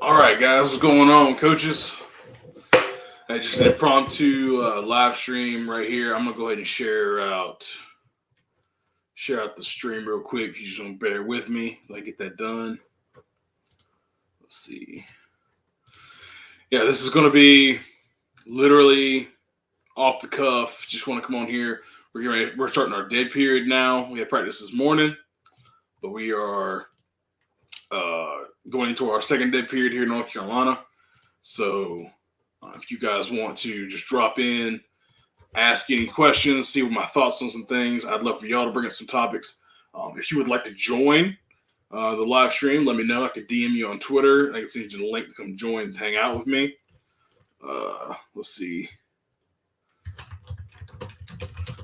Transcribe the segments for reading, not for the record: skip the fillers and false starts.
All right, guys, what's going on, coaches? Just an impromptu live stream right here. I'm gonna go ahead and share out the stream real quick. If you just want to bear with me, I get that done. Let's see. Yeah, this is gonna be literally off the cuff. Just want to come on here. We're starting our dead period now. We had practice this morning, but we are going into our second dead period here in North Carolina. So if you guys want to just drop in, ask any questions, see what my thoughts on some things, I'd love for y'all to bring up some topics. If you would like to join the live stream, let me know. I could DM you on Twitter. I can send you the link to come join and hang out with me. Let's see.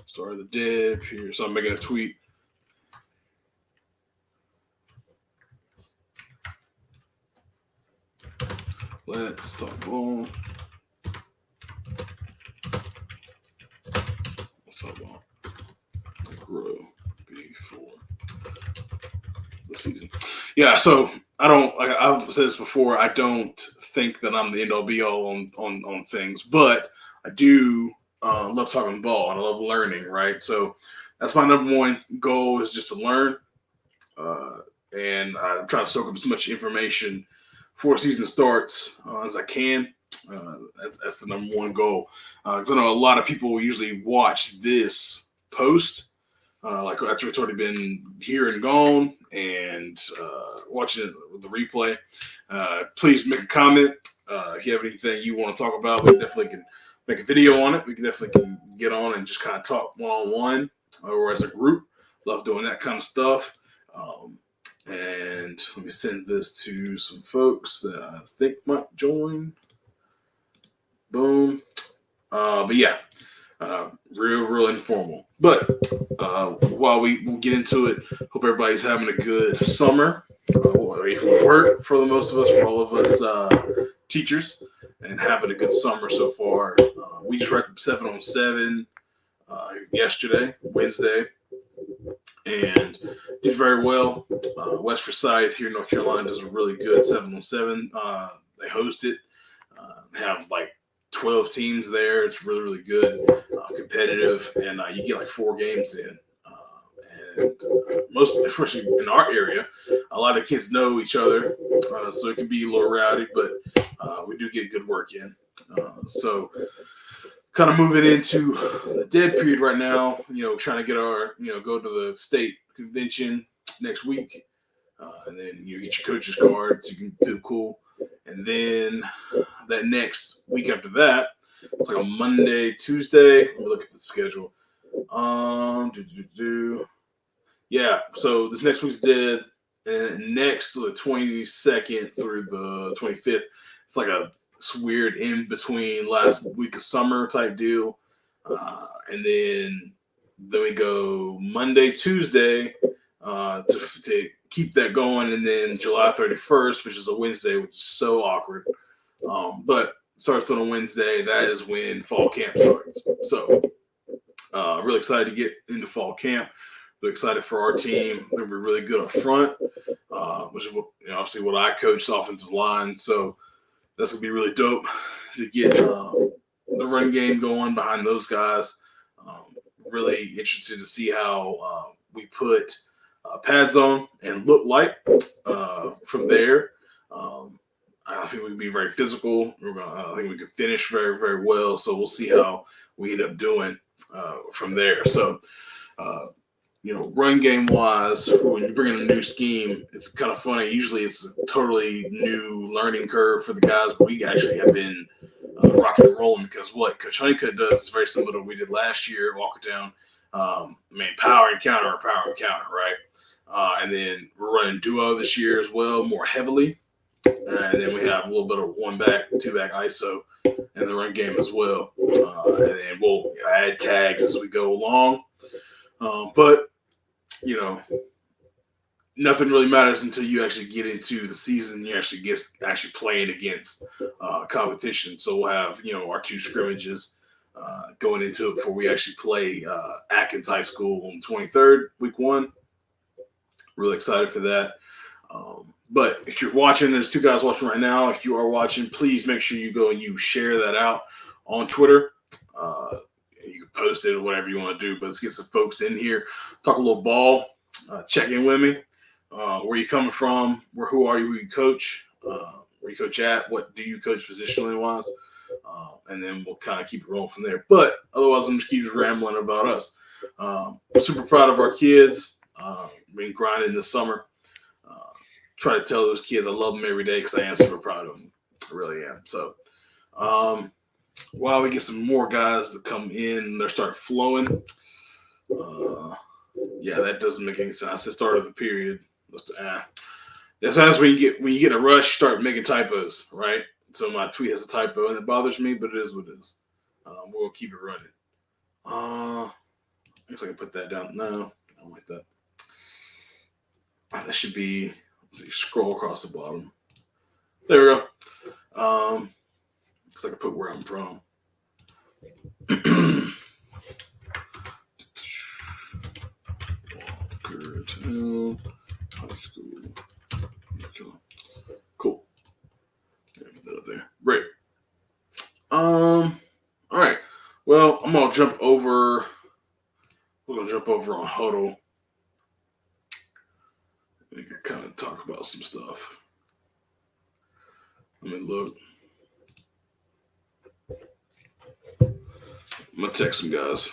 Start the dead here. So I'm making a tweet. Let's talk ball. Let's talk ball. Grow before the season. Yeah, so I've said this before, I don't think that I'm the end all be all on things, but I do love talking ball and I love learning, right? So that's my number one goal is just to learn. And I'm trying to soak up as much information before season starts as I can. That's the number one goal. Because I know a lot of people usually watch this post, like after it's already been here and gone, and watching it with the replay. Please make a comment. If you have anything you want to talk about, we definitely can make a video on it. We can definitely get on and just kind of talk one-on-one or as a group. Love doing that kind of stuff. And let me send this to some folks that I think might join. Boom. But yeah, real informal. But while we get into it, hope everybody's having a good summer. Away from work for the most of us, for all of us teachers, and having a good summer so far. We just wrapped up 7-on-7 yesterday, Wednesday, and did very well. West Forsyth here in North Carolina does a really good 7-on-7. They host it. Have like 12 teams there. It's really good, competitive, and you get like 4 games in. And most, especially in our area, a lot of kids know each other, so it can be a little rowdy, but we do get good work in. So kind of moving into the dead period right now, trying to get our, go to the state convention next week, and then you get your coach's cards, you can feel cool. And then that next week after that, it's like a Monday, Tuesday. Let me look at the schedule. Yeah, so this next week's dead, and next the 22nd through the 25th, it's like it's weird in between last week of summer type deal, and then we go Monday, Tuesday to keep that going, and then July 31st, which is a Wednesday, which is so awkward, but starts on a Wednesday. That is when fall camp starts. So really excited to get into fall camp. Really excited for our team. They're going to be really good up front, which is obviously what I coach, offensive line. So that's going to be really dope to get the run game going behind those guys. Really interested to see how we put pads on and look like from there. I think we can be very physical. I think we can finish very, very well. So we'll see how we end up doing from there. So, run game wise, when you bring in a new scheme, it's kind of funny. Usually it's a totally new learning curve for the guys, but we actually have been rocking and rolling because what Coach Honeycutt does is very similar to what we did last year at Walkertown. Power and counter, right? And then we're running duo this year as well, more heavily. And then we have a little bit of 1-back, 2-back ISO in the run game as well. And then we'll add tags as we go along. But, nothing really matters until you actually get into the season. You actually playing against competition. So we'll have, our 2 scrimmages going into it before we actually play Atkins High School on the 23rd, week 1. Really excited for that. But if you're watching, there's two guys watching right now. If you are watching, please make sure you go and you share that out on Twitter. Uh, you can post it or whatever you want to do. But let's get some folks in here, talk a little ball, check in with me. Where you coming from? Who are you? Who you coach? Where you coach at? What do you coach positionally wise? And then we'll kind of keep it rolling from there. But otherwise, I'm just keep rambling about us. Super proud of our kids. Been grinding this summer. Try to tell those kids I love them every day because I am super proud of them. I really am. So while we get some more guys to come in, they start flowing. Yeah, that doesn't make any sense. The start of the period. That's when you get a rush, start making typos, right? So my tweet has a typo and it bothers me, but it is what it is. We'll keep it running. I guess I can put that down. No, I don't like that. That should be. Let's see, scroll across the bottom. There we go. Because I can put where I'm from. Walker Town High School. Cool. Put that up there. Great. All right. Well, I'm gonna jump over. We're gonna jump over on Huddle. We can kind of talk about some stuff. Let me look. I'm gonna text some guys.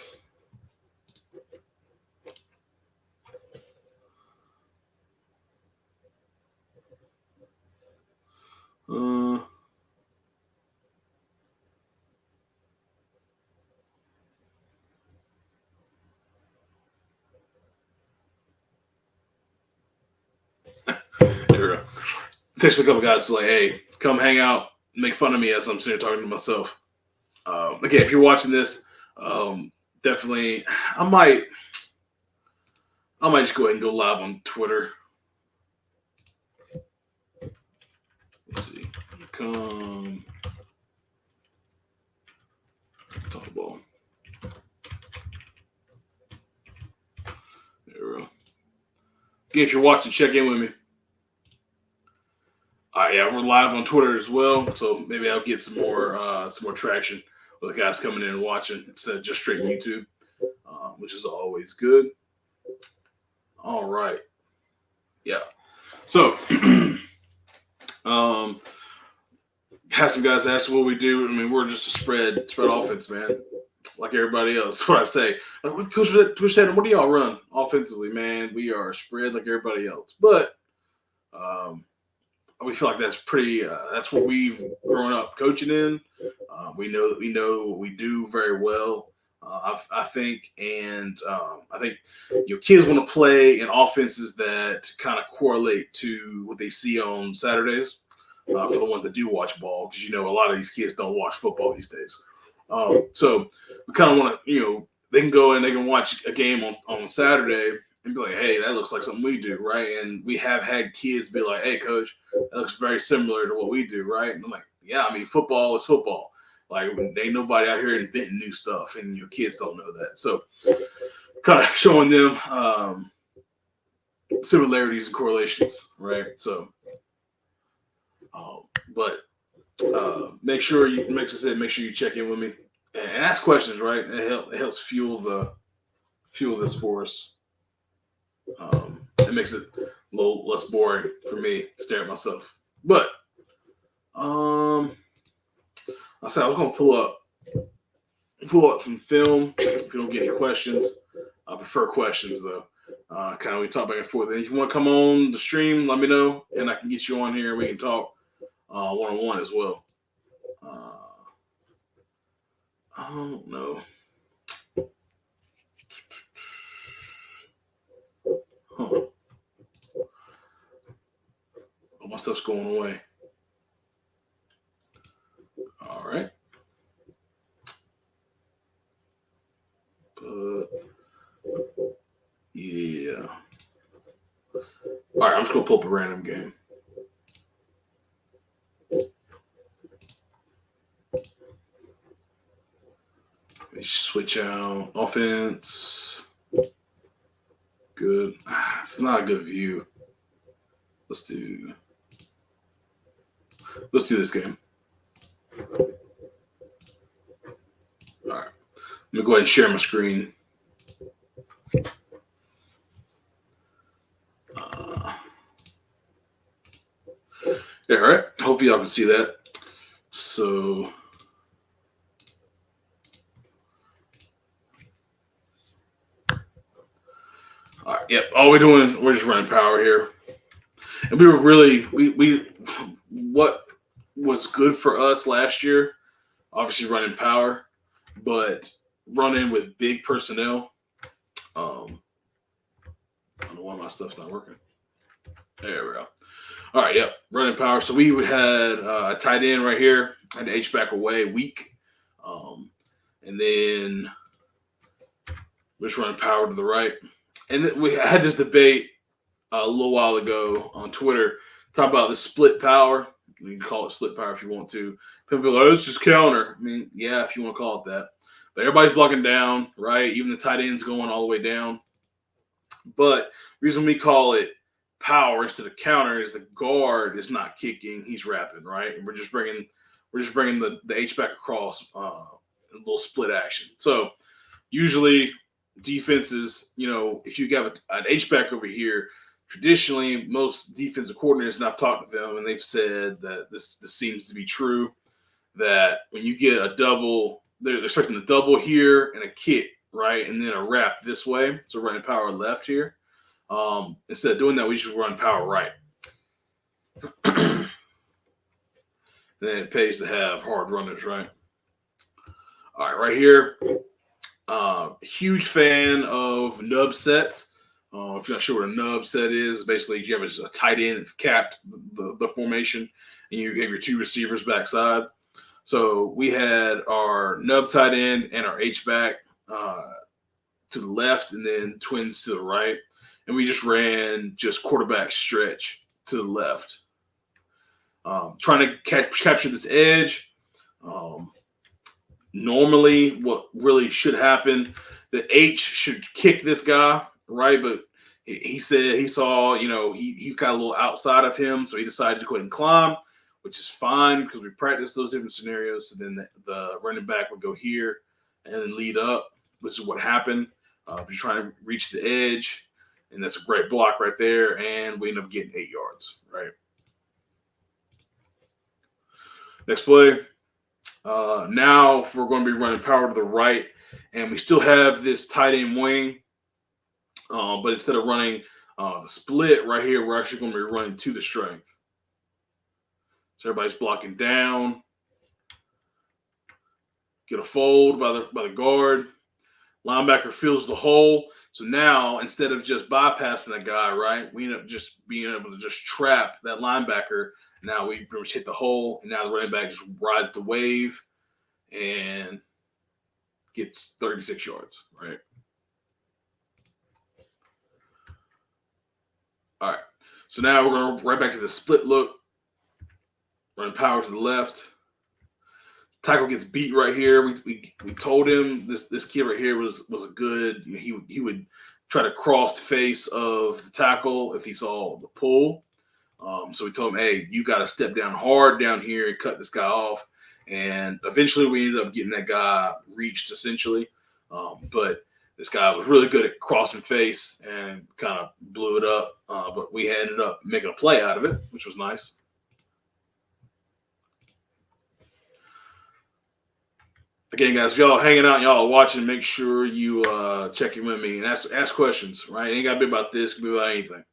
There we go. Text a couple guys like, hey, come hang out, make fun of me as I'm sitting talking to myself. Again, if you're watching this, definitely, I might just go ahead and go live on Twitter. Let's see. Come talk ball. There we go. Again, if you're watching, check in with me. Yeah, we're live on Twitter as well, so maybe I'll get some more traction with the guys coming in and watching instead of just straight YouTube, which is always good. All right, yeah. So, have some guys ask what we do. I mean, we're just a spread offense, man, like everybody else. That's what I say. Like, Coach Tatum, what do y'all run offensively, man? We are spread like everybody else, but we feel like that's pretty. That's what we've grown up coaching in. We know what we do very well. I think, and I think kids want to play in offenses that kind of correlate to what they see on Saturdays. For the ones that do watch ball, because a lot of these kids don't watch football these days. So we kind of want to, they can go and they can watch a game on Saturday and be like, hey, that looks like something we do, right? And we have had kids be like, hey, coach, that looks very similar to what we do, right? And I'm like, yeah, I mean, football is football. Like, ain't nobody out here inventing new stuff, and your kids don't know that. So kind of showing them similarities and correlations, right? So, but make sure you check in with me and ask questions, right? It helps fuel this for us. It makes it a little less boring for me to stare at myself. But I said I was gonna pull up some film. If you don't get any questions, I prefer questions though. Kind of we talk back and forth. And if you want to come on the stream, let me know, and I can get you on here and we can talk one-on-one as well. I don't know. Huh. All my stuff's going away. All right. But yeah. All right, I'm just gonna pull up a random game. Let me switch out offense. Good. It's not a good view. Let's do Let's do this game. All right. Let me go ahead and share my screen. Yeah, all right. Hopefully y'all can see that. So, all right. Yep. All we're doing is we're just running power here, and we were really we what was good for us last year. Obviously, running power, but running with big personnel. I don't know why my stuff's not working. There we go. All right, yep, running power. So we had a tight end right here, had the H back away, weak, and then we're just running power to the right. And we had this debate a little while ago on Twitter, talking about the split power. You can call it split power if you want to. People are like, oh, it's just counter. I mean, yeah, if you want to call it that. But everybody's blocking down, right? Even the tight end's going all the way down. But the reason we call it power instead of counter is the guard is not kicking; he's wrapping, right? And we're just bringing the H back across, a little split action. So usually defenses, if you got an H back over here, traditionally most defensive coordinators, and I've talked to them, and they've said that this seems to be true, that when you get a double, they're expecting a double here and a kick, right, and then a wrap this way, so running power left here. Instead of doing that, we should run power right. Then it pays to have hard runners, right? All right, right here. Huge fan of nub sets. If you're not sure what a nub set is, basically you have a tight end that's capped the formation, and you have your two receivers backside. So we had our nub tight end and our H back to the left, and then twins to the right. And we just ran just quarterback stretch to the left. Trying to capture this edge. Normally, what really should happen, the H should kick this guy, right? But he said he saw, he got a little outside of him, so he decided to go ahead and climb, which is fine because we practiced those different scenarios. So then the running back would go here and then lead up, which is what happened. You're trying to reach the edge, and that's a great block right there, and we end up getting 8 yards, right? Next play. Now we're going to be running power to the right, and we still have this tight end wing, but instead of running the split right here, we're actually going to be running to the strength. So everybody's blocking down. Get a fold by the guard. Linebacker fills the hole. So now, instead of just bypassing that guy, right, we end up just being able to just trap that linebacker. Now we pretty much hit the hole, and now the running back just rides the wave and gets 36 yards, right? All right. So now we're going to right back to the split look. Running power to the left. Tackle gets beat right here. We told him this kid right here was a good. He would try to cross the face of the tackle if he saw the pull. So we told him, hey, you got to step down hard down here and cut this guy off. And eventually we ended up getting that guy reached essentially. But this guy was really good at crossing face and kind of blew it up. But we ended up making a play out of it, which was nice. Again, guys, if y'all hanging out, y'all watching, make sure you check in with me and ask questions, right? It ain't got to be about this. It can be about anything.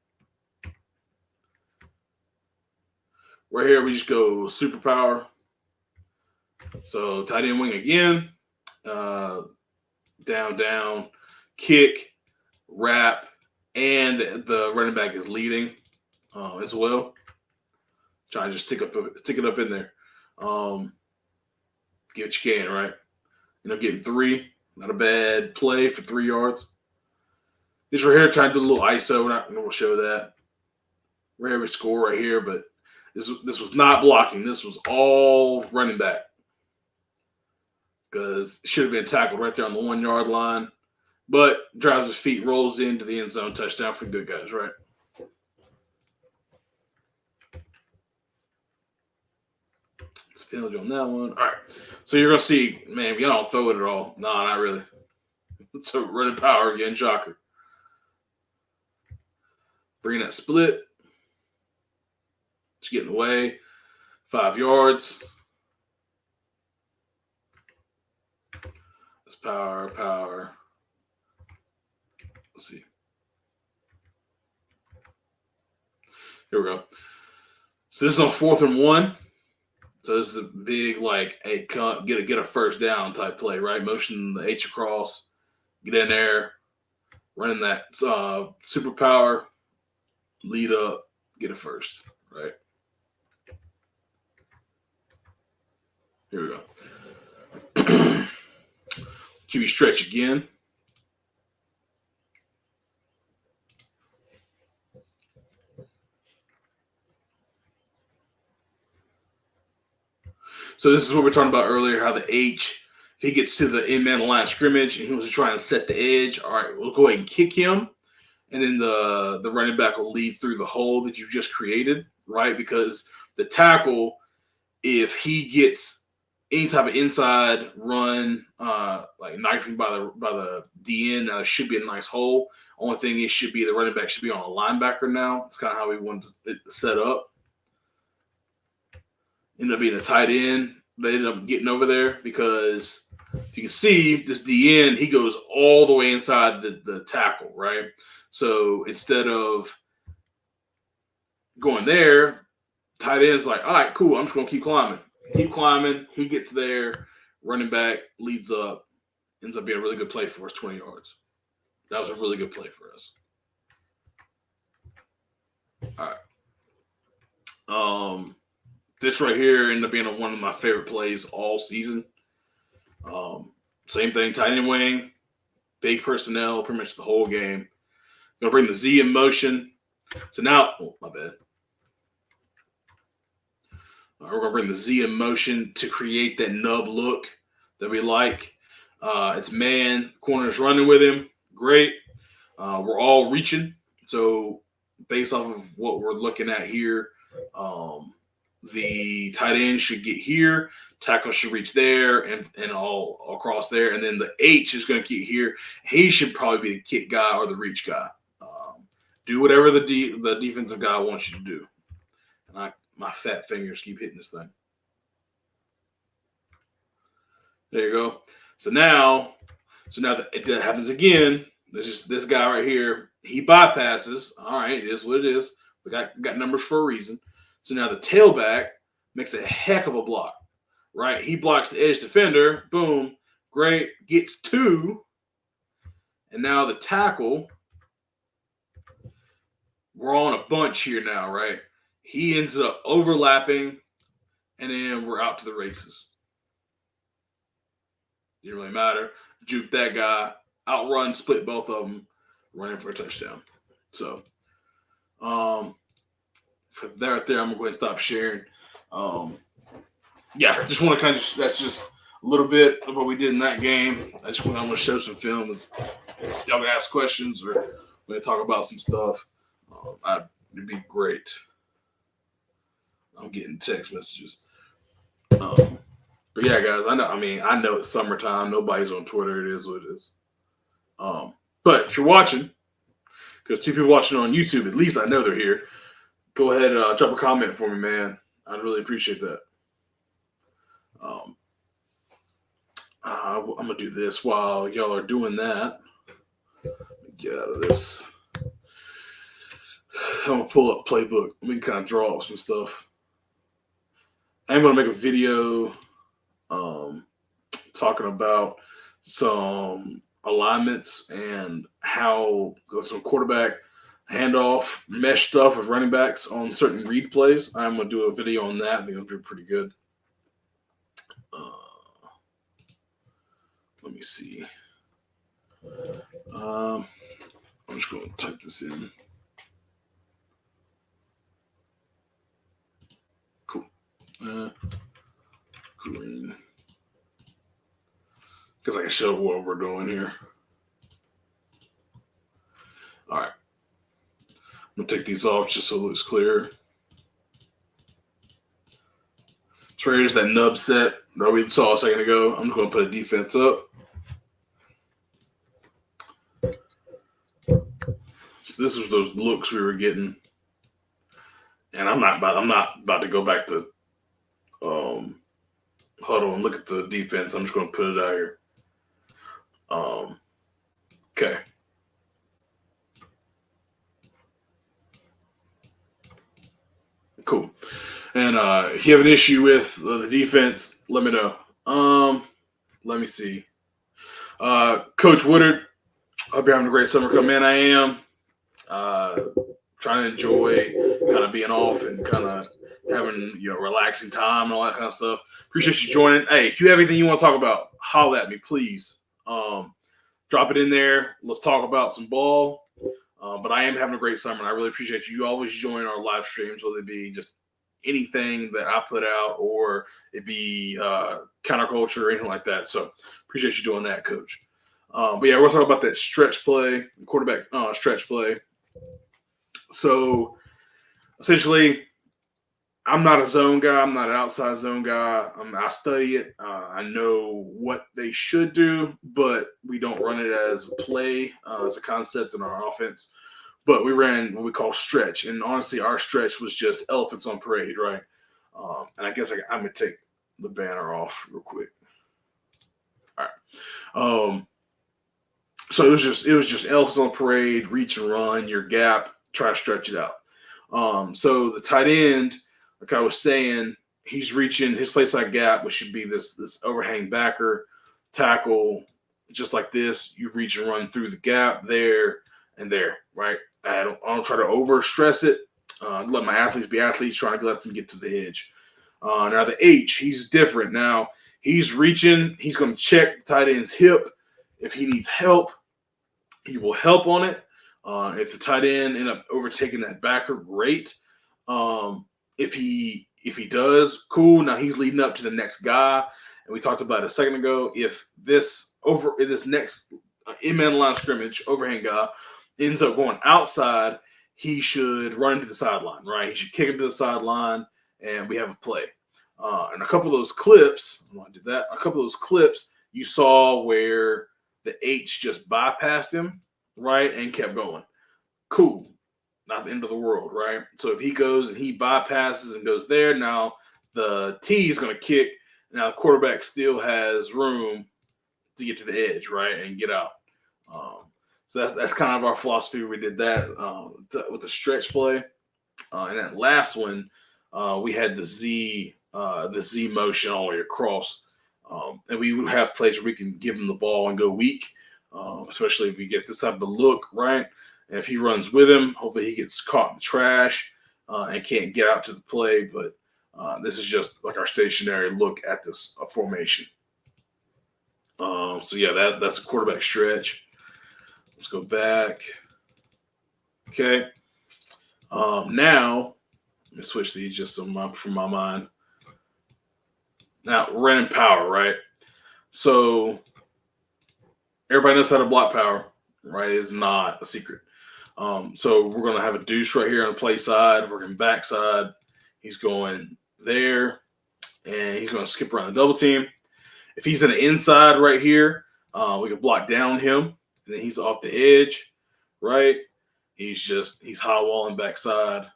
Right here, we just go superpower. So tight end wing again. Down, kick, wrap, and the running back is leading as well. Try to just tick it up in there. Get what you can, right? Getting 3. Not a bad play for 3 yards. This right here, trying to do a little ISO. We're not going to show that. Right here, we score right here, but this was not blocking. This was all running back. Because it should have been tackled right there on the 1 yard line. But drives his feet, rolls into the end zone, touchdown for the good guys, right? penalty on that one. All right. So you're going to see, man, y'all don't throw it at all. No, not really. It's a running power again, shocker. Bringing that split. Just getting away. 5 yards. That's power. Let's see. Here we go. So this is on 4th and 1. So this is a big, like, hey, get a first down type play, right? Motion the H across, get in there, running that superpower, lead up, get a first, right? Here we go. QB stretch again. So this is what we are talking about earlier, how the H, if he gets to the in-man line of scrimmage and he was trying to set the edge, all right, we'll go ahead and kick him. And then the running back will lead through the hole that you just created, right? Because the tackle, if he gets any type of inside run, like knifing by the DN, now it should be a nice hole. Only thing is, should be the running back should be on a linebacker now. It's kind of how we want it set up. Ended up being a tight end. They ended up getting over there because if you can see this DN, he goes all the way inside the tackle, right? So instead of going there, tight end's like, all right, cool, I'm just going to keep climbing. Keep climbing. He gets there. Running back leads up. Ends up being a really good play for us, 20 yards. That was a really good play for us. All right. This right here ended up being one of my favorite plays all season. Same thing, tight end wing, big personnel, pretty much the whole game. Gonna bring the Z in motion. So now, my bad. We're gonna bring the Z in motion to create that nub look that we like. It's man, corner's running with him. Great. We're all reaching. So based off of what we're looking at here, the tight end should get here, tackle should reach there, and all across there, and then the H is going to get here. He should probably be the kick guy or the reach guy. Do whatever the defensive guy wants you to do. And my fat fingers keep hitting this thing. There you go. So now that it happens again. There's just this guy right here. He bypasses. All right, it is what it is. We got numbers for a reason. So now the tailback makes a heck of a block, right? He blocks the edge defender. Boom. Great. Gets 2. And now the tackle, we're on a bunch here now, right? He ends up overlapping, and then we're out to the races. Didn't really matter. Juke that guy, outrun, split both of them, running for a touchdown. So, for that right there, I'm going to go ahead and stop sharing. Yeah, just want to that's just a little bit of what we did in that game. I'm going to show some film. Y'all can ask questions or we're going to talk about some stuff. It'd be great. I'm getting text messages. But yeah, guys, I know it's summertime. Nobody's on Twitter. It is what it is. But if you're watching, because 2 people watching on YouTube, at least I know they're here. Go ahead and drop a comment for me, man. I'd really appreciate that. I'm going to do this while y'all are doing that. Get out of this. I'm going to pull up Playbook. We can kind of draw up some stuff. I'm going to make a video talking about some alignments and how some quarterback handoff mesh stuff with running backs on certain read plays. I'm going to do a video on that. I think it'll be pretty good. Let me see. I'm just going to type this in. Cool. Green. Because I can show what we're doing here. All right. I'm going to take these off just so it looks clear. So here's that nub set that we saw a second ago. I'm just going to put a defense up. So this was those looks we were getting, and I'm not about to go back to huddle and look at the defense. I'm just going to put it out here. Okay. Cool. And if you have an issue with the defense, let me know. Let me see. Coach Woodard, hope you're having a great summer. Man, I am. Trying to enjoy kind of being off and kind of having, relaxing time and all that kind of stuff. Appreciate you joining. Hey, if you have anything you want to talk about, holler at me, please. Drop it in there. Let's talk about some ball. But I am having a great summer, and I really appreciate you always join our live streams, whether it be just anything that I put out or it be counterculture or anything like that. So appreciate you doing that, Coach. But yeah, we're talking about that stretch play, quarterback stretch play. So essentially, I'm not a zone guy. I'm not an outside zone guy. I study it. I know what they should do, but we don't run it as a play, as a concept in our offense. But we ran what we call stretch. And honestly, our stretch was just elephants on parade, right? And I guess I'm going to take the banner off real quick. All right. So it was just elephants on parade, reach and run, your gap, try to stretch it out. So the tight end, like I was saying, he's reaching his play side gap, which should be this overhang backer tackle, just like this. You reach and run through the gap there and there, right? I don't try to over stress it. Let my athletes be athletes, trying to let them get to the edge. Now the H, he's different. Now he's reaching. He's going to check the tight end's hip. If he needs help, he will help on it. If the tight end end up overtaking that backer, great. If he does, cool. Now he's leading up to the next guy, and we talked about it a second ago. If this next in-man line scrimmage overhang guy ends up going outside, he should run to the sideline, right? He should kick him to the sideline, and we have a play. And a couple of those clips, I did that. A couple of those clips you saw where the H just bypassed him, right, and kept going. Cool. Not the end of the world, right? So if he goes and he bypasses and goes there, now the T is going to kick. Now the quarterback still has room to get to the edge, right, and get out. So that's kind of our philosophy. We did that with the stretch play. And that last one, we had the Z motion all the way across. And we would have plays where we can give him the ball and go weak, especially if we get this type of look, right? And if he runs with him, hopefully he gets caught in the trash and can't get out to the play. But this is just like our stationary look at this formation. So yeah, that's a quarterback stretch. Let's go back. Okay. Now let me switch these just from my mind. Now running power, right? So everybody knows how to block power, right? It's not a secret. So we're going to have a deuce right here on the play side, working backside. He's going there, and he's going to skip around the double team. If he's in the inside right here, we can block down him, and then he's off the edge, right? He's high walling backside,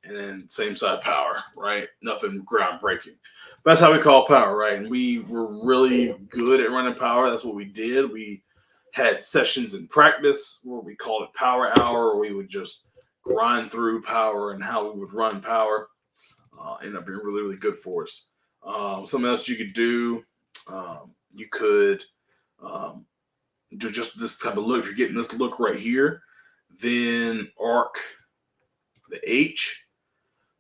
and then same side power, right? Nothing groundbreaking. That's how we call power, right? And we were really good at running power. That's what we did. We had sessions in practice where we called it power hour, where we would just grind through power and how we would run power. Ended up being really, really good for us. Something else you could do, you could do just this type of look. If you're getting this look right here, then arc the H,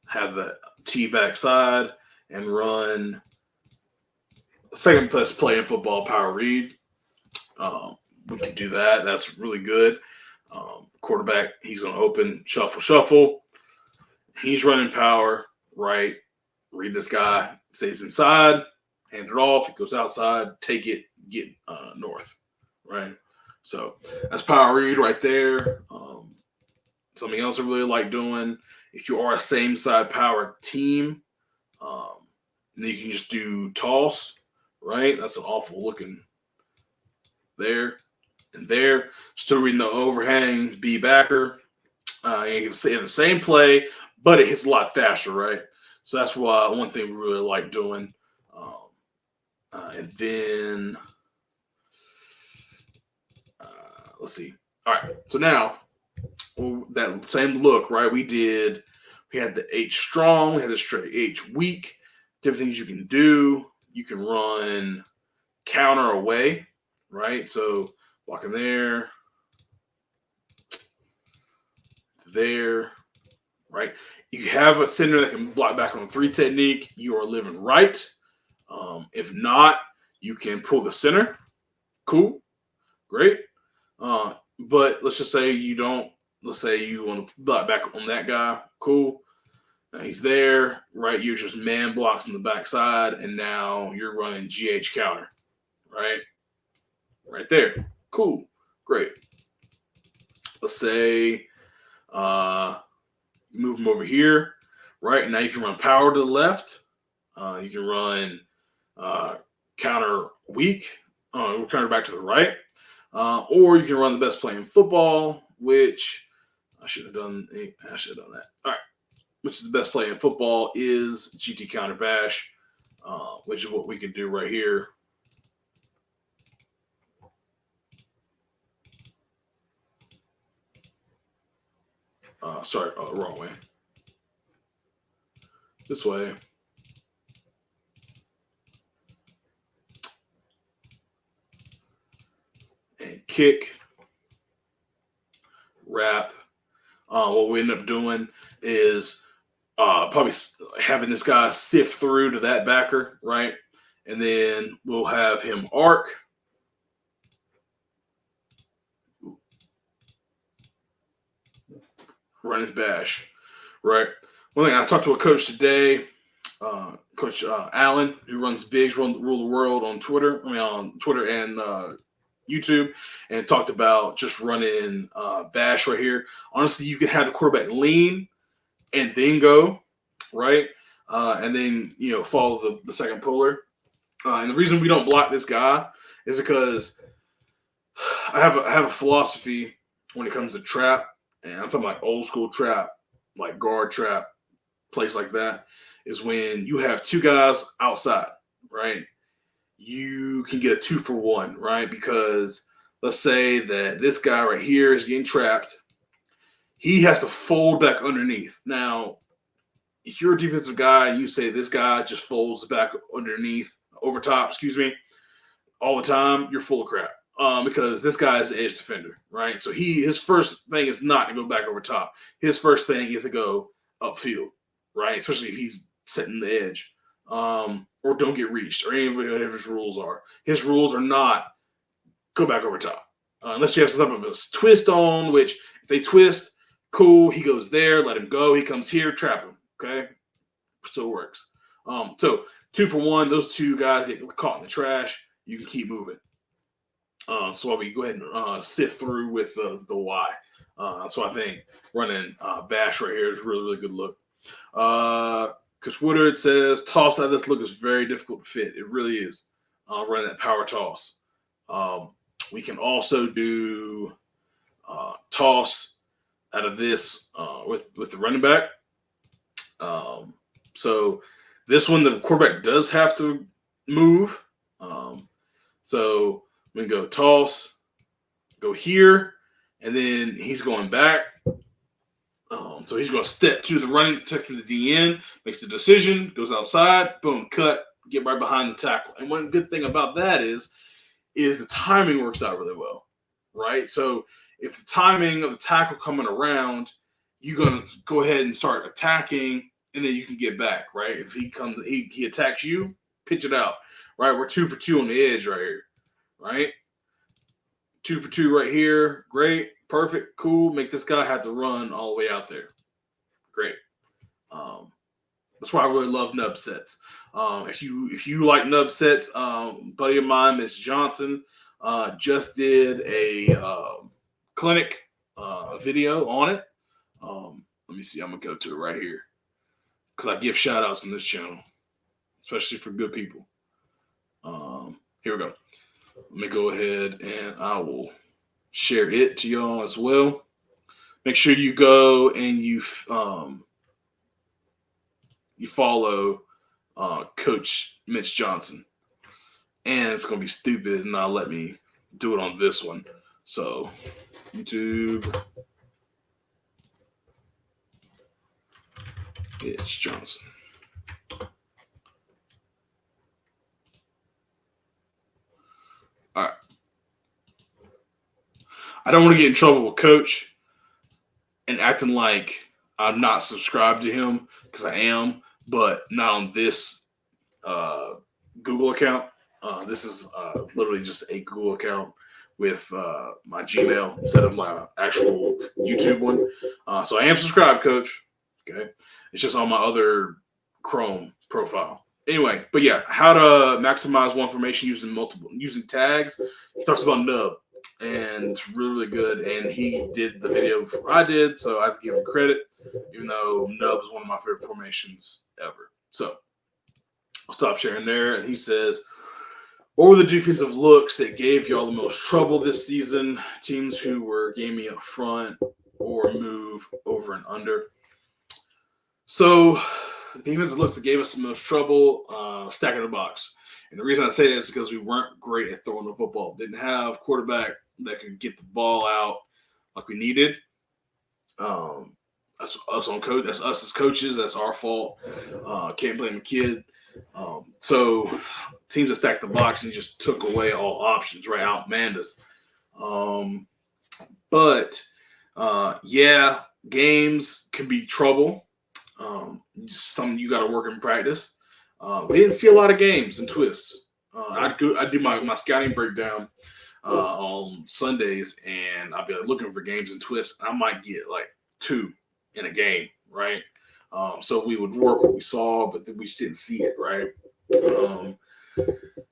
have the T backside, and run second best play in football, power read. We can do that. That's really good. Quarterback, he's going to open, shuffle. He's running power, right? Read this guy, stays inside, hand it off. He goes outside, take it, get north, right? So that's power read right there. Something else I really like doing, if you are a same side power team, And then you can just do toss, right? That's an awful looking there and there. Still reading the overhang B backer. You can see the same play, but it hits a lot faster, right? So that's why one thing we really like doing. Um, and then let's see. All right, so now that same look, right? We had the H strong, we had the straight H weak. Different things you can do. You can run counter away, right? So walking there, there, right? You have a center that can block back on a 3 technique. You are living right. If not, you can pull the center. Cool, great. But let's just say you don't. Let's say you want to block back on that guy. Cool. Now he's there, right? You're just man blocks on the backside, and now you're running GH counter, right? Right there. Cool, great. Let's say move him over here, right? Now you can run power to the left. You can run counter weak, counter back to the right. Or you can run the best play in football, which I should have done. I should have done that. All right, which is the best play in football is GT counter bash, which is what we can do right here. Sorry, wrong way. This way. And kick, wrap. What we end up doing is probably having this guy sift through to that backer, right? And then we'll have him arc. Run his bash, right? One thing I talked to a coach today, Coach Allen, who runs Bigs Rule the World on Twitter. I mean, on Twitter and YouTube, and talked about just running bash right here. Honestly, you could have the quarterback lean and then go, right? And then, follow the second puller. And the reason we don't block this guy is because I have a philosophy when it comes to trap, and I'm talking like old school trap, like guard trap, place like that, is when you have two guys outside, right? You can get a 2-for-1, right? Because let's say that this guy right here is getting trapped. He has to fold back underneath. Now, if you're a defensive guy and you say this guy just folds back underneath, over top, excuse me, all the time, you're full of crap. Because this guy is an edge defender, right? So his first thing is not to go back over top. His first thing is to go upfield, right? Especially if he's setting the edge, or don't get reached, or any of whatever his rules are. His rules are not go back over top, unless you have some type of a twist on. Which if they twist, cool. He goes there, let him go. He comes here, trap him. Okay, still works. So 2-for-1. Those two guys get caught in the trash. You can keep moving. So we go ahead and sift through with the Y. So I think running bash right here is really, really good look. Coach Woodard says toss out of this look is very difficult to fit. It really is. Running that power toss. We can also do toss out of this with the running back. So this one, the quarterback does have to move. So we can go toss, go here, and then he's going back. So he's going to step to the running, protect to the DN, makes the decision, goes outside, boom, cut, get right behind the tackle. And one good thing about that is the timing works out really well, right? So if the timing of the tackle coming around, you're going to go ahead and start attacking, and then you can get back, right? If he attacks you, pitch it out, right? We're 2-for-2 on the edge right here, right? 2-for-2 right here. Great. Perfect. Cool. Make this guy have to run all the way out there. Great. That's why I really love nub sets. If you like nub sets, buddy of mine, Miss Johnson, just did a clinic video on it. Let me see. I'm gonna go to it right here because I give shout outs on this channel. especially for good people. Here we go. Let me go ahead and I will share it to y'all as well. Make sure you go and you follow Coach Mitch Johnson, and it's gonna be stupid and not let me do it on this one. So YouTube, Mitch Johnson. All right. I don't want to get in trouble with Coach and acting like I'm not subscribed to him because I am, but not on this uh, Google account. This is literally just a Google account with my Gmail instead of my actual YouTube one. So I am subscribed, Coach. Okay, it's just on my other Chrome profile. Anyway, but yeah, how to maximize one information using tags. He talks about Nub, and it's really, really good. And he did the video before I did, so I have to give him credit, even though Nub is one of my favorite formations ever. So I'll stop sharing there. And he says, what were the defensive looks that gave y'all the most trouble this season? Teams who were gaming up front or move over and under. So the defensive looks that gave us the most trouble, stacking the box. And the reason I say that is because we weren't great at throwing the football. Didn't have quarterback that could get the ball out like we needed. That's us on coach. That's us as coaches. That's our fault. Can't blame a kid. So teams that stacked the box and just took away all options, right? Outmanned us. But yeah, games can be trouble. Just something you got to work in practice. We didn't see a lot of games and twists. I do my scouting breakdown on Sundays, and I'll be like, looking for games and twists. I might get like 2 in a game, right? So we would work what we saw, but we just didn't see it, right?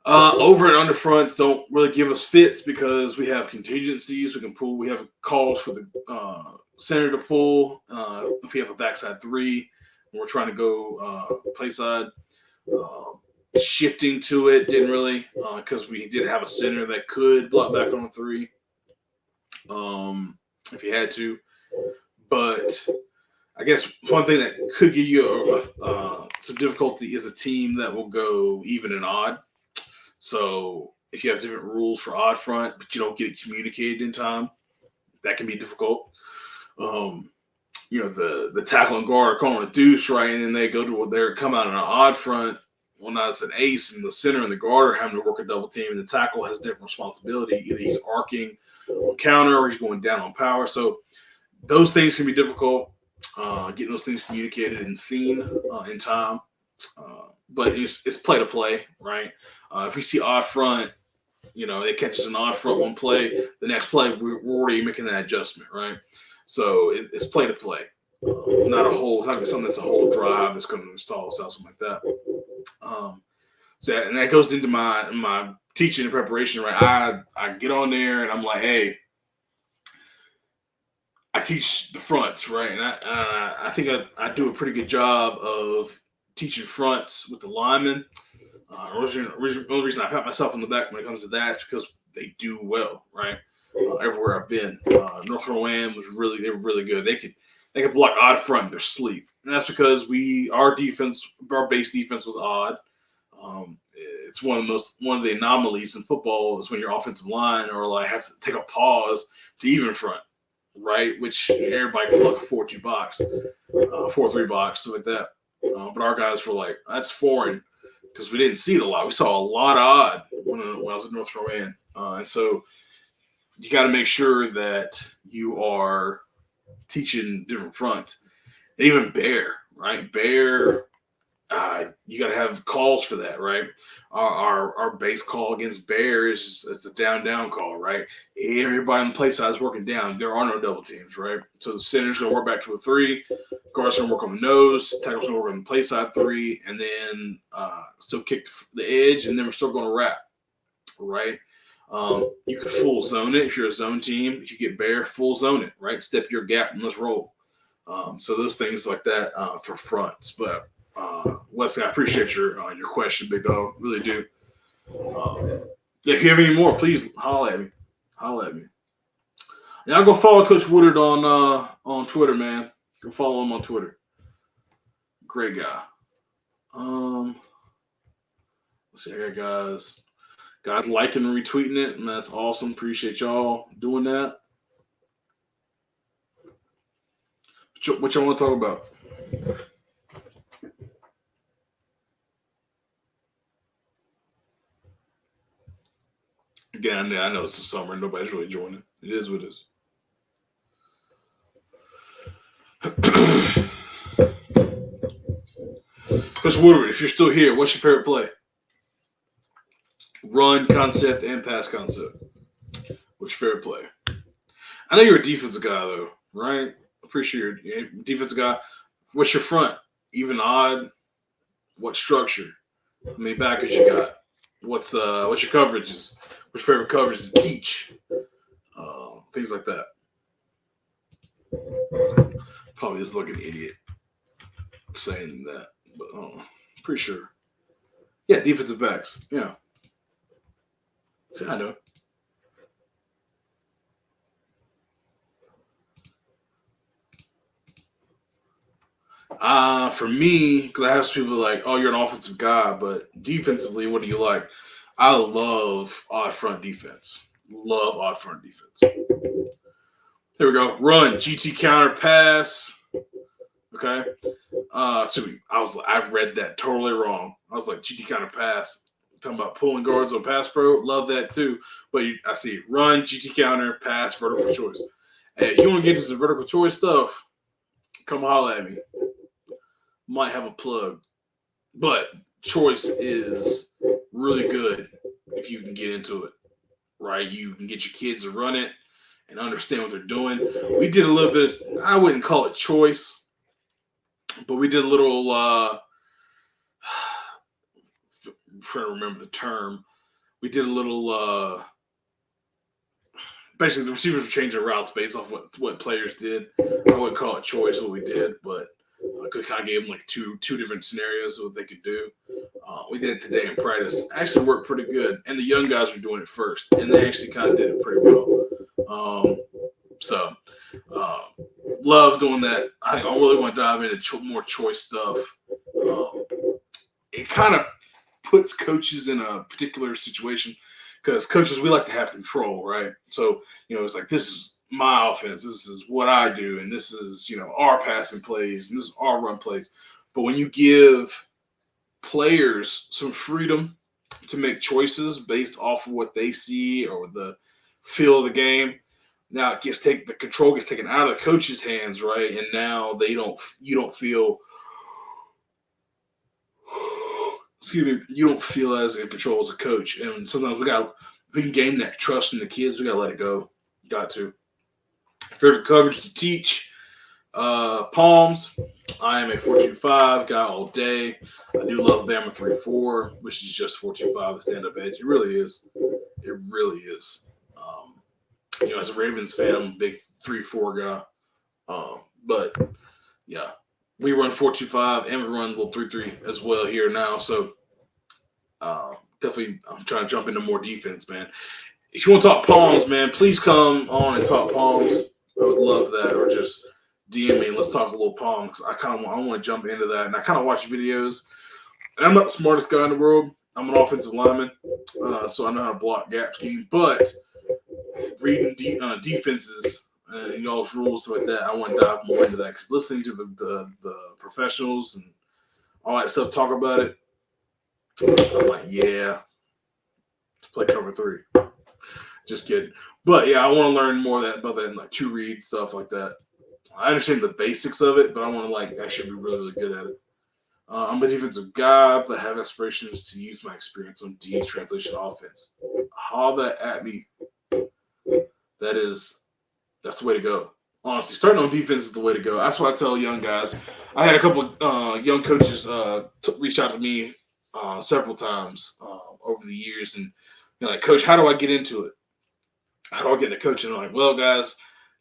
Over and under fronts don't really give us fits because we have contingencies. We can pull. We have calls for the center to pull if we have a backside 3 and we're trying to go play side. Shifting to it didn't really because we did have a center that could block back on a 3 if you had to. But I guess one thing that could give you some difficulty is a team that will go even and odd. So if you have different rules for odd front, but you don't get it communicated in time, that can be difficult. The tackle and guard are calling a deuce, right? And then they go to they come out on an odd front. Well, now it's an ace, and the center and the guard are having to work a double team, and the tackle has different responsibility. Either he's arcing on counter or he's going down on power. So those things can be difficult. Getting those things communicated and seen in time. But it's play to play, right? If we see odd front, it catches an odd front one play, the next play we're already making that adjustment, right? So it's play to play, not gonna be something that's a whole drive that's going to install itself, something like that. And that goes into my teaching and preparation, right? I get on there and I'm like, hey, I teach the fronts, right? And I think I do a pretty good job of teaching fronts with the linemen. The only reason I pat myself on the back when it comes to that is because they do well, right? Everywhere I've been, North Carolina they were really good. They could block odd front in their sleep, and that's because our base defense was odd. It's one of the anomalies in football is when your offensive line or like has to take a pause to even front, right? Which everybody can block a 4-2 box, 4-3 box, stuff like that. But our guys were like, that's foreign because we didn't see it a lot. We saw a lot of odd when I was in North Carolina, and so you got to make sure that you are teaching different fronts. And even bear, right? Bear. You got to have calls for that, right? Our base call against bear is a down call, right? Everybody on the play side is working down. There are no double teams, right? So the center's going to work back to a 3. Guard's going to work on the nose. Tackle's going to work on the play side 3, and then still kick the edge, and then we're still going to wrap, right? You could full zone it if you're a zone team. If you get bear, full zone it, right? Step your gap and let's roll. So those things like that for fronts, but Wesley, I appreciate your question, big dog. Really do. If you have any more, please holler at me. Holler at me. And I'll go follow Coach Woodard on Twitter, man. Go follow him on Twitter. Great guy. Um, let's see, I got guys liking and retweeting it, and that's awesome. Appreciate y'all doing that. What y'all want to talk about? Again, I know it's the summer. Nobody's really joining. It is what it is. Coach Woodward, if you're still here, what's your favorite play? Run concept and pass concept. What's your favorite play? I know you're a defensive guy, though, right? Appreciate your defensive guy. What's your front? Even odd? What structure? How many backers you got? What's your coverages? What's your favorite coverage to teach? Things like that. Probably just like an idiot saying that, but pretty sure. Yeah, defensive backs. Yeah. See, I know. For me, because I have some people like, oh, you're an offensive guy, but defensively, what do you like? I love odd front defense. Love odd front defense. Here we go. Run, GT counter pass. Okay. I've read that totally wrong. I was like, GT counter pass. Talking about pulling guards on pass pro. Love that too. But I see run, GT counter, pass, vertical choice. Hey, if you want to get into some vertical choice stuff, come holler at me. Might have a plug. But choice is really good if you can get into it. Right? You can get your kids to run it and understand what they're doing. We did a little bit, I wouldn't call it choice, but we did a little I'm trying to remember the term. We did a little basically the receivers were changing routes based off what players did. I wouldn't call it choice what we did, but I could kind of gave them like two different scenarios of what they could do. We did it today in practice. Actually worked pretty good, and the young guys were doing it first, and they actually kind of did it pretty well. So love doing that. I really want to dive into more choice stuff. It kind of puts coaches in a particular situation because coaches, we like to have control, right? So, it's like, this is my offense. This is what I do. And this is, our passing plays and this is our run plays. But when you give players some freedom to make choices based off of what they see or the feel of the game, now the control gets taken out of the coach's hands, right? And now you don't feel you don't feel as in control as a coach. And sometimes if we can gain that trust in the kids, we gotta let it go. Got to. Favorite coverage to teach. Palms. I am a 4.25 guy all day. I do love Bama 3.4, which is just 4.25 the stand-up edge. It really is. It really is. As a Ravens fan, I'm a big 3.4 guy. But yeah, we run 4.25 and we run 3.3 as well here now. So definitely, I'm trying to jump into more defense, man. If you want to talk palms, man, please come on and talk palms. I would love that, or just DM me and let's talk a little palms. I want to jump into that, and I kind of watch videos. And I'm not the smartest guy in the world. I'm an offensive lineman, so I know how to block gap scheme. But reading defenses and y'all's rules like that, I want to dive more into that because listening to the professionals and all that stuff talk about it, I'm like, yeah, let's play cover 3. Just kidding. But yeah, I want to learn more about that and like two read stuff like that. I understand the basics of it, but I want to actually be really, really good at it. I'm a defensive guy, but have aspirations to use my experience on D translation offense. Holler that at me. That's the way to go. Honestly, starting on defense is the way to go. That's what I tell young guys. I had a couple young coaches reach out to me several times over the years, and like, Coach, how do I get into it? How do I get into coaching? I'm like, well, guys,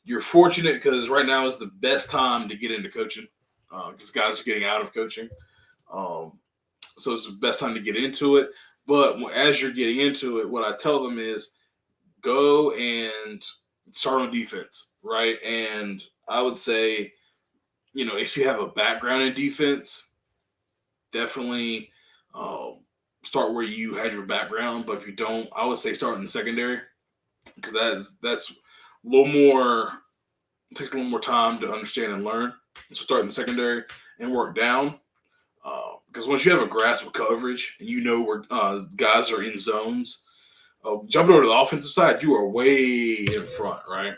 you're fortunate because right now is the best time to get into coaching because guys are getting out of coaching. So it's the best time to get into it. But as you're getting into it, what I tell them is go and start on defense, right? And I would say, if you have a background in defense, definitely um, start where you had your background. But if you don't, I would say start in the secondary because that's a little more takes a little more time to understand and learn. So start in the secondary and work down. Because once you have a grasp of coverage and you know where guys are in zones, jumping over to the offensive side, you are way in front, right?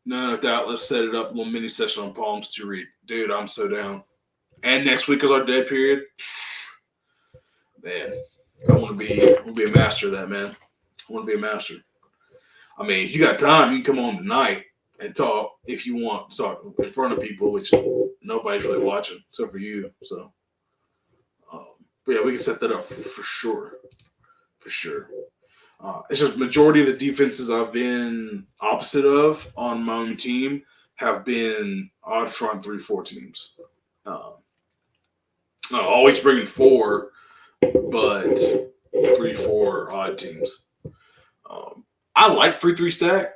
No doubt. Let's set it up. A little mini session on Palms to read. Dude, I'm so down. And next week is our dead period. Man, I want to be a master of that, man. I want to be a master. I mean, if you got time, you can come on tonight and talk if you want to talk in front of people, which nobody's really watching except for you. So, um, but yeah, we can set that up for sure. For sure. It's just majority of the defenses I've been opposite of on my own team have been odd front 3-4 teams. Uh, always bringing four, but 3-4 odd teams. I like 3-3 stack,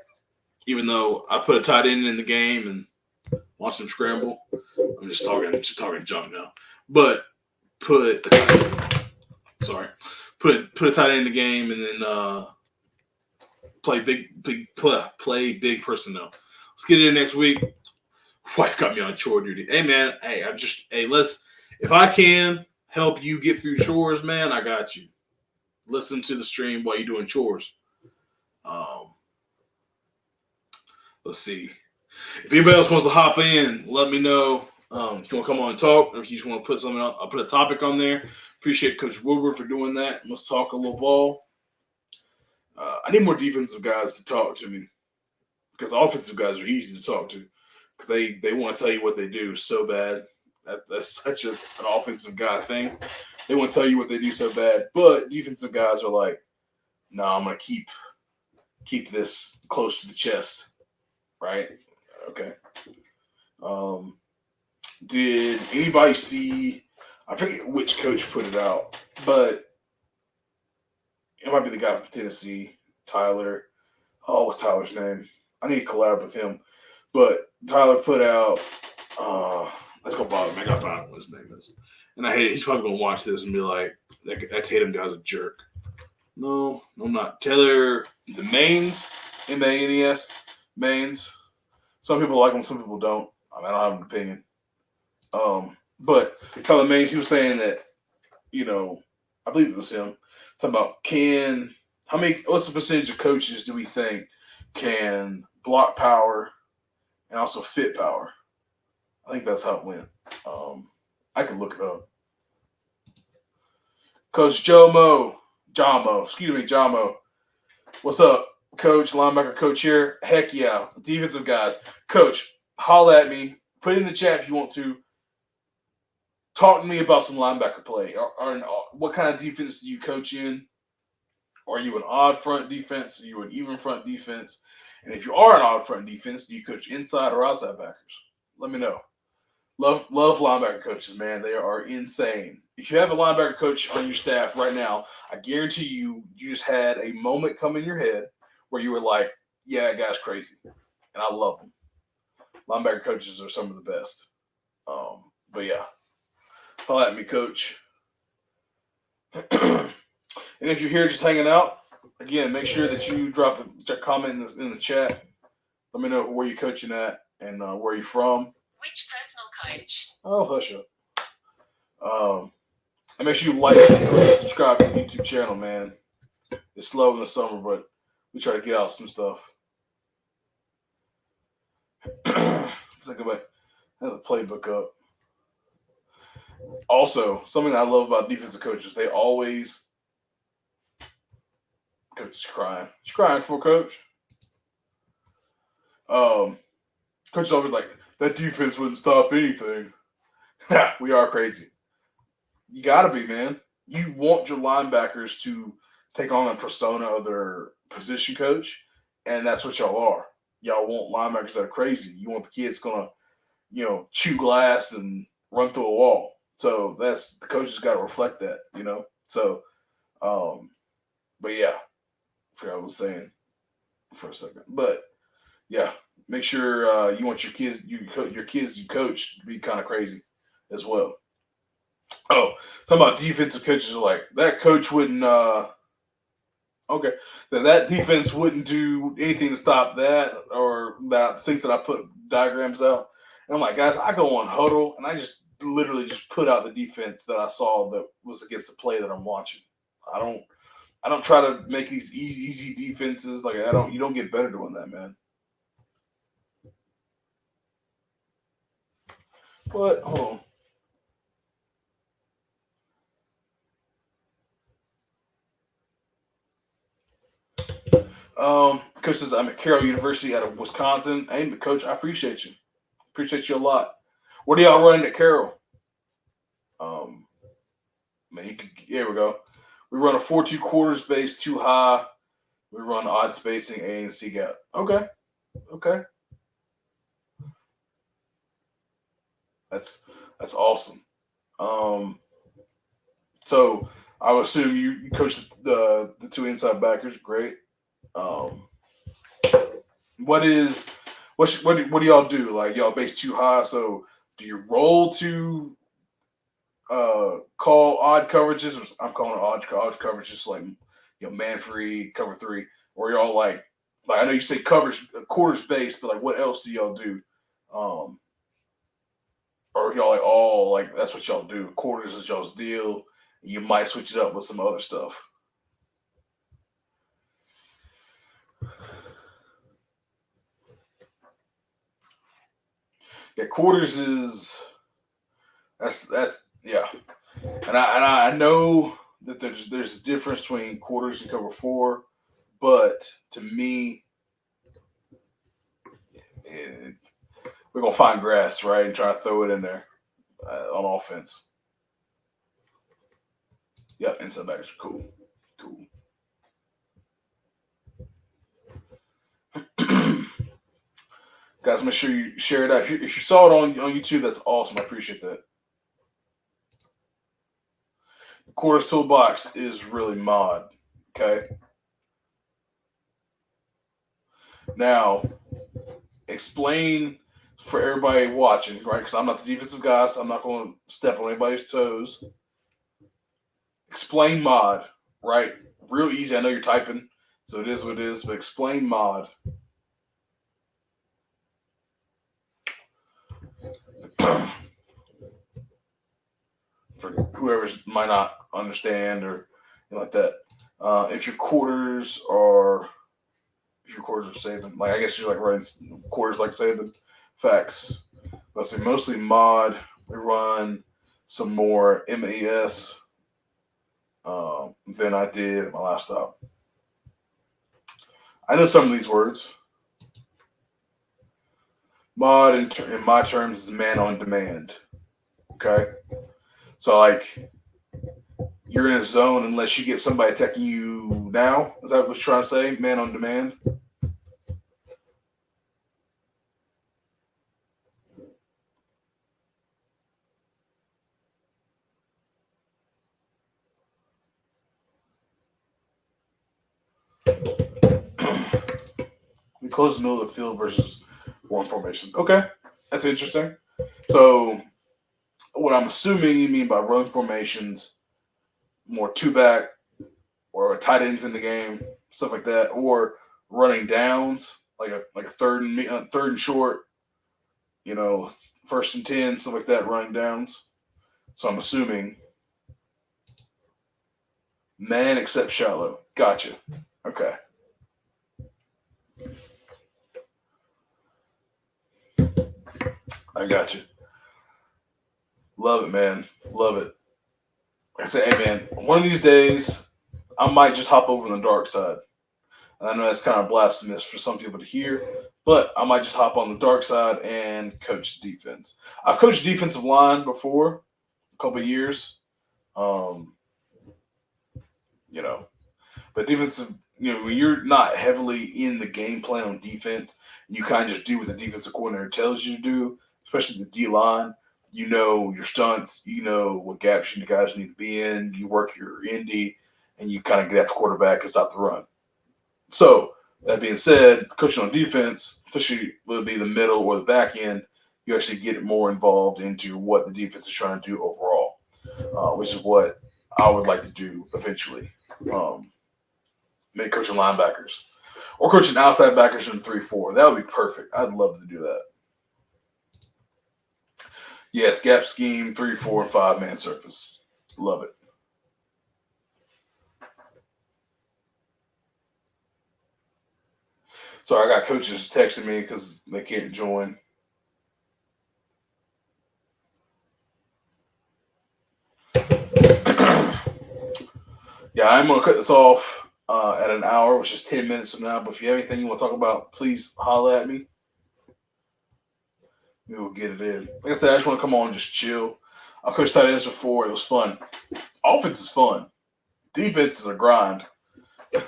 even though I put a tight end in the game and watch them scramble. I'm just talking junk now. But put a tight end, put a tight end in the game and then play big personnel. Let's get in next week. Wife got me on chore duty. Hey man, let's if I can help you get through chores, man, I got you. Listen to the stream while you're doing chores. Let's see. If anybody else wants to hop in, let me know. If you want to come on and talk, or if you just want to put something out, I'll put a topic on there. Appreciate Coach Woodward for doing that. Let's talk a little ball. I need more defensive guys to talk to me because offensive guys are easy to talk to because they want to tell you what they do so bad. That's such an offensive guy thing. They want to tell you what they do so bad, but defensive guys are like, no, I'm gonna keep this close to the chest, right? Okay. Did anybody see? I forget which coach put it out, but it might be the guy from Tennessee, Tyler. Oh, what's Tyler's name? I need to collab with him. But Tyler put out. Let's go bother him. I gotta find out what his name is. And I hate it. He's probably gonna watch this and be like, "That Tatum guy's a jerk." No, I'm not. Taylor. Is it Maines? Manes. Maines. Some people like him, some people don't. I don't have an opinion. But Tyler Maines, he was saying that, I believe it was him, talking about what's the percentage of coaches do we think can block power and also fit power? I think that's how it went. I can look it up. Coach Jomo, what's up, Coach? Linebacker coach here. Heck yeah, defensive guys. Coach, holla at me. Put it in the chat if you want to. Talk to me about some linebacker play. What kind of defense do you coach in? Are you an odd front defense? Are you an even front defense? And if you are an odd front defense, do you coach inside or outside backers? Let me know. Love linebacker coaches, man. They are insane. If you have a linebacker coach on your staff right now, I guarantee you just had a moment come in your head where you were like, yeah, that guy's crazy. And I love them. Linebacker coaches are some of the best. But yeah. Holla at me, Coach. And if you're here just hanging out, again, make sure that you drop a comment in the chat. Let me know where you're coaching at and where you're from. Which personal coach? Oh, hush up. And make sure you like and subscribe to the YouTube channel, man. It's slow in the summer, but we try to get out some stuff. Let's go back. I have the playbook up. Also, something I love about defensive coaches, they always coach is crying. She's crying for coach. Coach is always like, that defense wouldn't stop anything. We are crazy. You gotta be, man. You want your linebackers to take on a persona of their position coach, and that's what y'all are. Y'all want linebackers that are crazy. You want the kids gonna, chew glass and run through a wall. So that's the coaches got to reflect that, you know. So, um, but yeah, I forgot what I was saying for a second. But yeah, make sure you want your kids, your kids you coach to be kind of crazy as well. Oh, talking about defensive coaches are like that coach wouldn't. Okay, so that defense wouldn't do anything to stop that, or that think that I put diagrams out. And I'm like, guys, I go on huddle and I just literally just put out the defense that I saw that was against the play that I'm watching. I don't I don't try to make these easy defenses. Like I don't you don't get better doing that, man. But hold on. Coach says I'm at Carroll University out of Wisconsin. Hey, coach, I appreciate you. Appreciate you a lot. What are y'all running at Carroll? Um, Man, here we go. We run a 4-2 quarters base too high. We run odd spacing A and C gap. Okay, okay, that's that's awesome. Um, so I would assume you coach the two inside backers. Great. Um, what is what do y'all do? Like y'all base too high, so do you roll to call odd coverages? I'm calling it odd coverages, like man free cover three, or y'all like I know you say covers quarters base, but like what else do y'all do? Um, or y'all like all like that's what y'all do? Quarters is y'all's deal. You might switch it up with some other stuff. Yeah, quarters is that's yeah, and I know that there's a difference between quarters and cover four, but to me, eh, we're gonna find grass right and try to throw it in there on offense. Yeah, inside backers, cool, cool. Guys, make sure you share it out. If you saw it on YouTube, that's awesome. I appreciate that. The quarters toolbox is really mod. Okay, now explain for everybody watching, right? Because I'm not the defensive guy, so I'm not going to step on anybody's toes. Explain mod, right? Real easy. I know you're typing, so it is what it is. But explain mod. For whoever might not understand or like that. If your quarters are if your quarters are saving, like I guess you're like running quarters like saving. Facts. Let's say mostly mod. We run some more MAS than I did at my last stop. I know some of these words. Mod in my terms is man on demand. Okay, so like you're in a zone unless you get somebody attacking you now. Is that what you're trying to say? Man on demand. We close the middle of the field versus one formation. Okay, that's interesting. So, what I'm assuming you mean by run formations, more two back or tight ends in the game, stuff like that, or running downs like a third and short, you know, first and 10, stuff like that, running downs. So I'm assuming man except shallow. Gotcha. Okay. I got you. Love it, man. Love it. I say, hey, man, one of these days, I might just hop over on the dark side. And I know that's kind of blasphemous for some people to hear, but I might just hop on the dark side and coach defense. I've coached defensive line before, a couple of years. Um, you know, but defensive, when you're not heavily in the game plan on defense, you kind of just do what the defensive coordinator tells you to do, especially the D line. You know your stunts. You know what gaps you guys need to be in. You work your indie, and you kind of get after quarterback and stop the run. So that being said, coaching on defense, especially will be the middle or the back end, you actually get more involved into what the defense is trying to do overall, which is what I would like to do eventually. Um, Maybe coaching linebackers or coaching outside backers in 3-4. That would be perfect. I'd love to do that. Yes, gap scheme, 3, 4, and 5 man surface. Love it. Sorry, I got coaches texting me because they can't join. Yeah, I'm gonna cut this off at an hour, which is 10 minutes from now. But if you have anything you want to talk about, please holla at me. We will get it in. Like I said, I just want to come on and just chill. I coached tight ends before. It was fun. Offense is fun. Defense is a grind.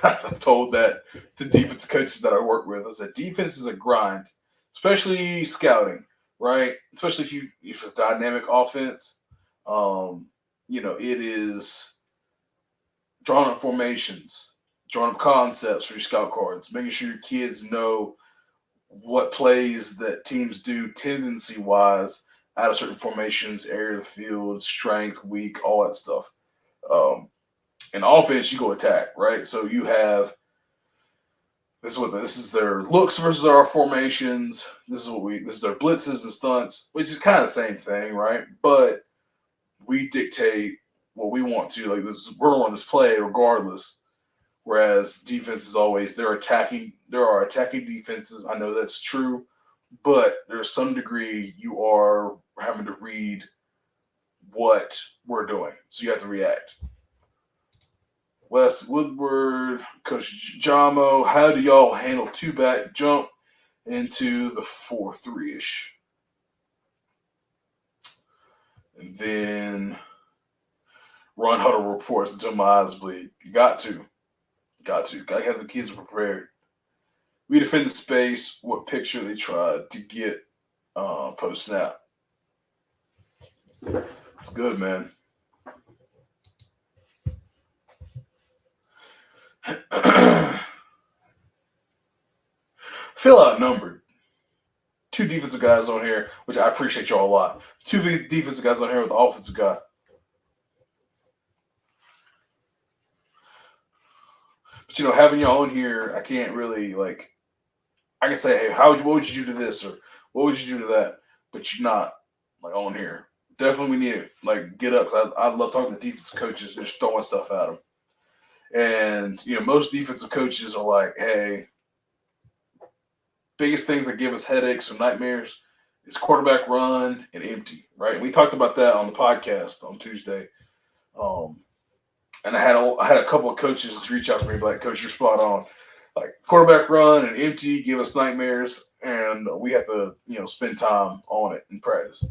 I've told that to defensive coaches that I work with. I said defense is a grind, especially scouting, right? Especially if it's a dynamic offense. Um, it is drawing up formations, drawing up concepts for your scout cards, making sure your kids know what plays that teams do tendency wise out of certain formations, area of the field, strength, weak, all that stuff. Um, in offense, you go attack, right? So you have this is their looks versus our formations. This is their blitzes and stunts, which is kind of the same thing, right? But we dictate what we want to. Like we're on this play regardless. Whereas defense is always they're attacking. There are attacking defenses. I know that's true, but there's some degree you are having to read what we're doing, so you have to react. Wes Woodward, Coach Jamo, how do y'all handle two back jump into the 4-3 ish? And then run huddle reports until my eyes bleed. You got to. Got to. Got to have the kids prepared. We defend the space. What picture they tried to get post snap. It's good, man. Feel outnumbered. Two defensive guys on here, which I appreciate y'all a lot. Two defensive guys on here with the offensive guy. But having y'all on here, I can't really like. I can say, hey, what would you do to this, or what would you do to that? But you're not like on here. Definitely, we need to like get up. Cause I love talking to defensive coaches and just throwing stuff at them. And most defensive coaches are like, hey, biggest things that give us headaches or nightmares is quarterback run and empty, right? And we talked about that on the podcast on Tuesday. And I had a couple of coaches reach out to me like, Coach, you're spot on. Like quarterback run and empty give us nightmares, and we have to spend time on it in practice.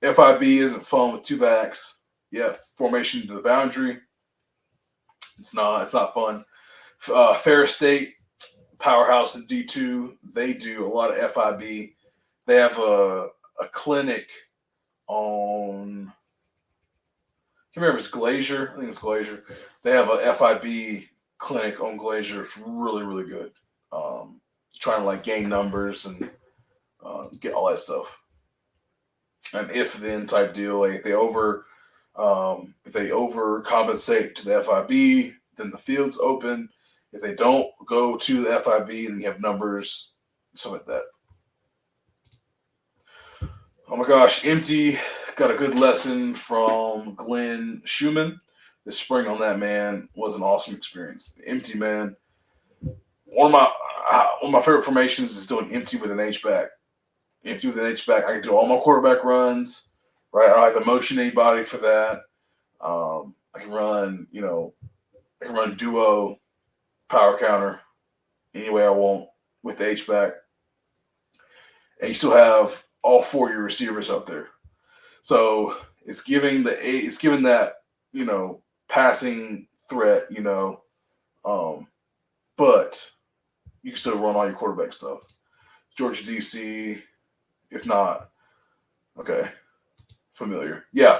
FIB isn't fun with two backs. Yeah, formation to the boundary. It's not fun. Ferris State, powerhouse in D2, they do a lot of FIB. They have a clinic on, I can't remember if it's Glacier. I think it's Glacier. They have a FIB clinic on Glacier. It's really, really good. Trying to like gain numbers and get all that stuff. An if then type deal. Like if they overcompensate to the FIB, then the field's open. If they don't go to the FIB, then you have numbers, something like that. Oh my gosh, empty. Got a good lesson from Glenn Schumann this spring on that, man. Was an awesome experience. Empty, man. One of my favorite formations is doing empty with an H back. Empty with an H back. I can do all my quarterback runs, right? I don't have to motion anybody for that. I can run, duo, power counter, any way I want with the H back. And you still have all four of your receivers out there. So it's giving that, passing threat, but you can still run all your quarterback stuff. Georgia DC, if not, okay. familiar. Yeah.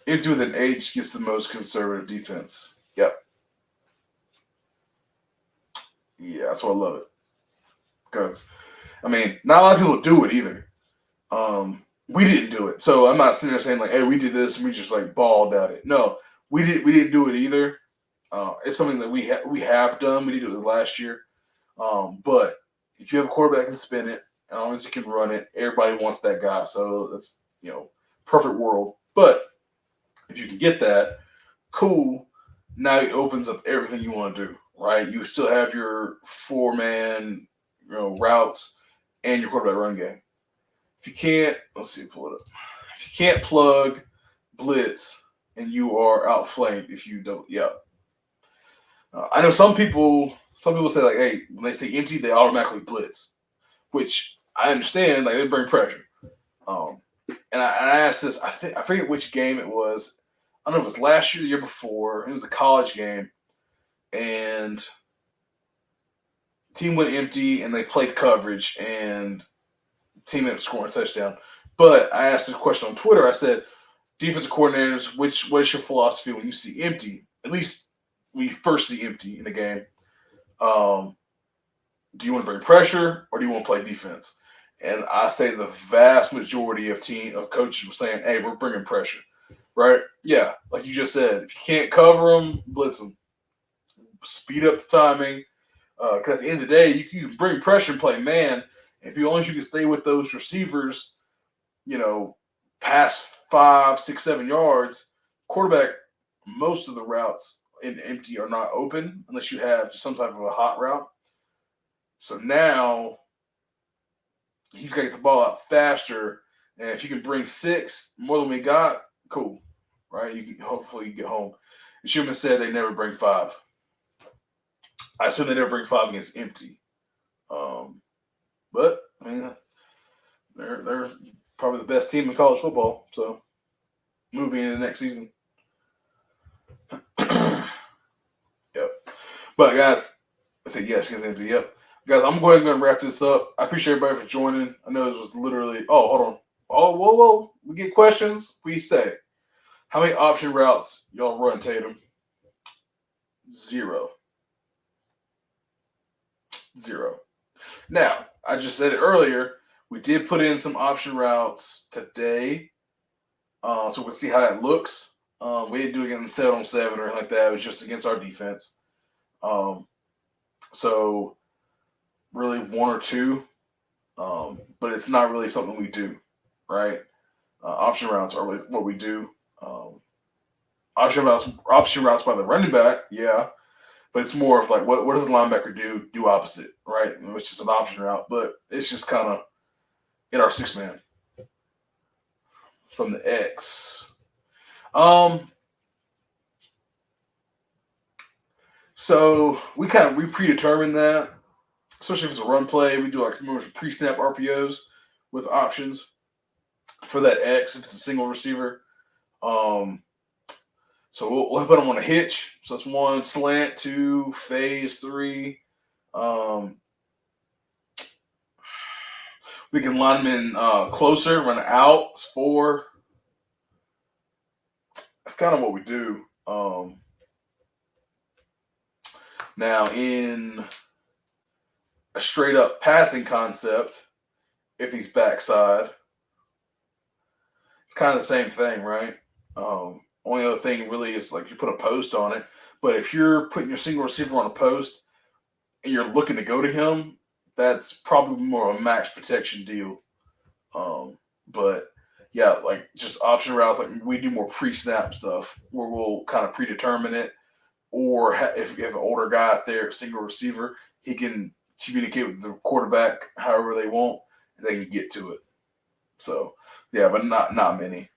Empty with an H gets the most conservative defense. Yep. Yeah, that's why I love it. Because, I mean, not a lot of people do it either. We didn't do it. So I'm not sitting there saying, like, hey, we did this and we just, like, balled at it. No, we didn't do it either. It's something that we have done. We did it last year. But if you have a quarterback that can spin it, as long as he can run it, everybody wants that guy. So that's, perfect world. But if you can get that, cool. Now it opens up everything you want to do, right? You still have your 4-man, routes and your quarterback run game. If you can't, let's see, pull it up. If you can't plug blitz and you are outflanked, if you don't, yeah. I know some people say like, hey, when they say empty, they automatically blitz, which I understand. Like they bring pressure. And I asked this. I forget which game it was. I don't know if it was last year, the year before. It was a college game, and team went empty, and they played coverage, and team ended up scoring a touchdown. But I asked this question on Twitter. I said, defensive coordinators, what is your philosophy when you see empty? At least when you first see empty in a game. Do you want to bring pressure or do you want to play defense? And I say the vast majority of coaches were saying, hey, we're bringing pressure. Right? Yeah, like you just said. If you can't cover them, blitz them. Speed up the timing. Because at the end of the day, you can bring pressure and play man. If you can stay with those receivers, past 5, 6, 7 yards, quarterback, most of the routes in empty are not open unless you have some type of a hot route. So now he's got to get the ball out faster. And if you can bring 6 more than we got, cool. Right? You can hopefully get home. And Schumann said they never bring 5. I assume they never bring 5 against empty. But I mean, they're probably the best team in college football. So moving into the next season. Yep. But guys, I said yes against empty. Yep. Guys, I'm going to go ahead and wrap this up. I appreciate everybody for joining. I know it was literally. Oh, hold on. Oh, whoa. We get questions. We stay. How many option routes y'all run, Tatum? 0. Now, I just said it earlier. We did put in some option routes today. So we'll see how that looks. We didn't do it against 7-on-7 or anything like that. It was just against our defense. So really 1 or 2. But it's not really something we do, right? Option routes are what we do. Option routes by the running back, yeah. But it's more of like, what does the linebacker do? Do opposite, right? It's just an option route, but it's just kind of in our 6-man from the X. So we predetermine that, especially if it's a run play. We do pre-snap RPOs with options for that X if it's a single receiver. So we'll put them on a hitch. So that's 1 slant, 2 phase, 3. We can line them in closer, run out. It's 4. That's kind of what we do. Now in a straight up passing concept, if he's backside, it's kind of the same thing, right? Only other thing really is like you put a post on it. But if you're putting your single receiver on a post and you're looking to go to him, that's probably more of a max protection deal. But yeah, like just option routes, like we do more pre-snap stuff where we'll kind of predetermine it. Or if you have an older guy out there, single receiver, he can communicate with the quarterback however they want, and they can get to it. So yeah, but not many.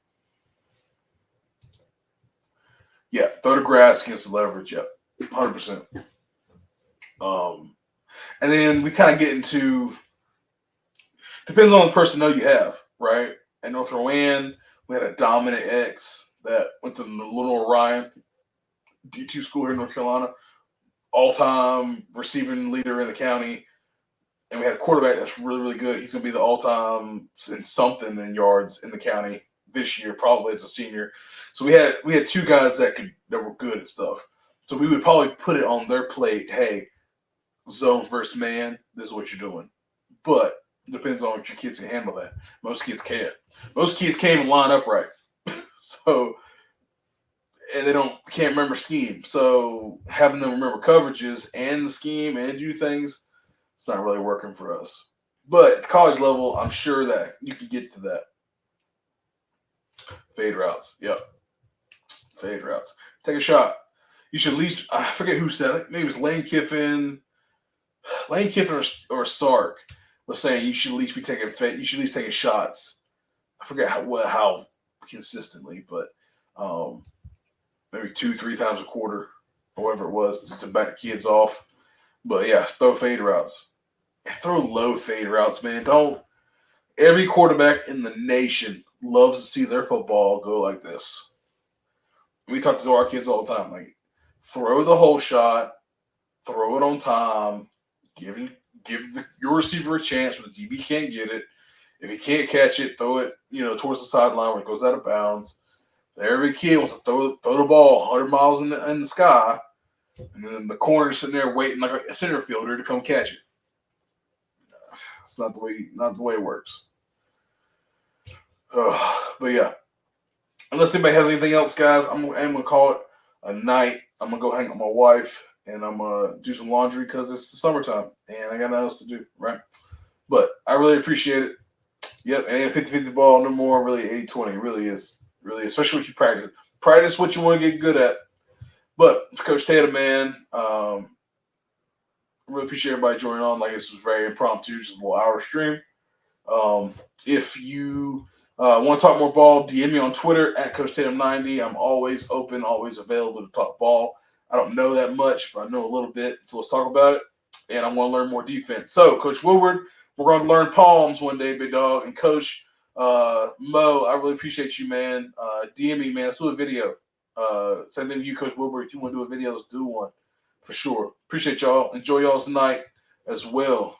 Yeah, throw the grass against the leverage. Yep, 100%. And then we kind of get into depends on the personnel you have, right? At North Rowan, we had a dominant X that went to the Little Orion D2 school here in North Carolina, all-time receiving leader in the county, and we had a quarterback that's really, really good. He's going to be the all-time in something in yards in the county this year, probably as a senior. So we had two guys that were good at stuff. So we would probably put it on their plate. Hey, zone versus man, this is what you're doing. But it depends on if your kids can handle that. Most kids can't. Most kids can't even line up right. So, and they can't remember scheme. So having them remember coverages and the scheme and do things, it's not really working for us. But at the college level, I'm sure that you can get to that. Fade routes. Yep. Fade routes. Take a shot. You should at least, I forget who said it. Maybe it was Lane Kiffin or Sark was saying you should at least be taking shots. I forget how consistently, but maybe 2-3 times a quarter or whatever it was, just to back the kids off. But yeah, throw fade routes. Throw low fade routes, man. Every quarterback in the nation loves to see their football go like this. We talk to our kids all the time, like, throw the whole shot, throw it on time, give your receiver a chance when the DB can't get it. If he can't catch it, throw it, towards the sideline when it goes out of bounds. Every kid wants to throw the ball 100 miles in the sky, and then the corner's sitting there waiting like a center fielder to come catch it. It's not the way it works. But yeah, unless anybody has anything else, guys, I'm gonna call it a night. I'm gonna go hang with my wife, and I'm gonna do some laundry because it's the summertime and I got nothing else to do, right? But I really appreciate it. Yep, it ain't a 50-50 ball no more. Really, 80-20. Really is. Really, especially if you practice. Practice what you want to get good at. But for Coach Tatum, man, I really appreciate everybody joining on. Like, this was very impromptu, just a little hour stream. If you want to talk more ball, DM me on Twitter at Coach Tatum90. I'm always open, always available to talk ball. I don't know that much, but I know a little bit, so let's talk about it. And I want to learn more defense. So, Coach Woodward, we're going to learn palms one day, big dog. And Coach Mo, I really appreciate you, man. DM me, man. Let's do a video. Same thing with you, Coach Woodward. If you want to do a video, let's do one for sure. Appreciate y'all. Enjoy y'all's night as well.